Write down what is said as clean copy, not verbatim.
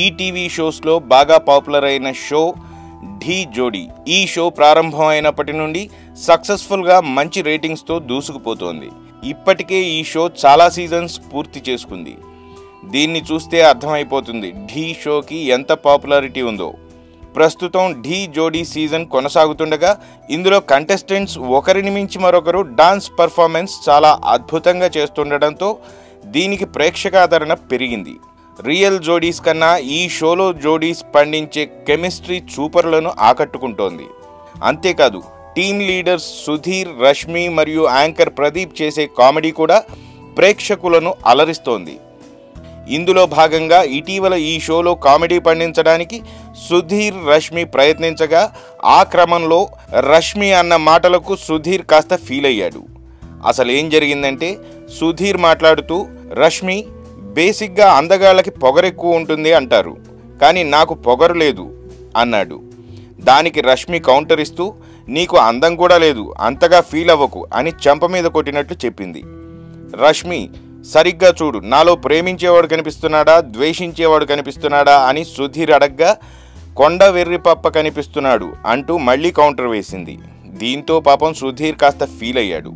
ETV షోస్లో బాగా popular అయిన show ఢీ జోడీ. ఈ షో ప్రారంభం అయినప్పటి నుండి సక్సెస్ఫుల్గా మంచి రేటింగ్స్తో దూసుకుపోతోంది. ఇప్పటికే ఈ షో చాలా సీజన్స్ పూర్తి చేసుకుంది. దీన్ని చూస్తే అర్థమైపోతుంది ఢీ షోకి ఎంత పాపులారిటీ ఉందో. ప్రస్తుతం ఢీ జోడీ సీజన్ కొనసాగుతుండగా ఇందులో కంటెస్టెంట్స్ ఒకరిని మించి మరొకరు డాన్స్ పర్ఫార్మెన్స్ చాలా అద్భుతంగా చేస్తుండటంతో దీనికి ప్రేక్షకాదరణ పెరిగింది. రియల్ జోడీస్ కన్నా ఈ షోలో జోడీస్ పండించే కెమిస్ట్రీ చూపర్లను ఆకట్టుకుంటోంది. అంతేకాదు టీమ్ లీడర్స్ సుధీర్, రష్మి మరియు యాంకర్ ప్రదీప్ చేసే కామెడీ కూడా ప్రేక్షకులను అలరిస్తోంది. ఇందులో భాగంగా ఇటీవల ఈ షోలో కామెడీ పండించడానికి సుధీర్, రష్మి ప్రయత్నించగా ఆ క్రమంలో రష్మి అన్న మాటలకు సుధీర్ కాస్త ఫీల్ అయ్యాడు. అసలు ఏం జరిగిందంటే సుధీర్ మాట్లాడుతూ రష్మి బేసిక్గా అందగాళ్ళకి పొగరెక్కువ ఉంటుంది అంటారు, కానీ నాకు పొగరు లేదు అన్నాడు. దానికి రష్మి కౌంటర్ ఇస్తూ నీకు అందం కూడా లేదు, అంతగా ఫీల్ అవ్వకు అని చెంప మీద కొట్టినట్లు చెప్పింది. రష్మి సరిగ్గా చూడు, నాలో ప్రేమించేవాడు కనిపిస్తున్నాడా, ద్వేషించేవాడు కనిపిస్తున్నాడా అని సుధీర్ అడగ్గా కొండ వెర్రిపప్ప కనిపిస్తున్నాడు అంటూ మళ్ళీ కౌంటర్ వేసింది. దీంతో పాపం సుధీర్ కాస్త ఫీల్ అయ్యాడు.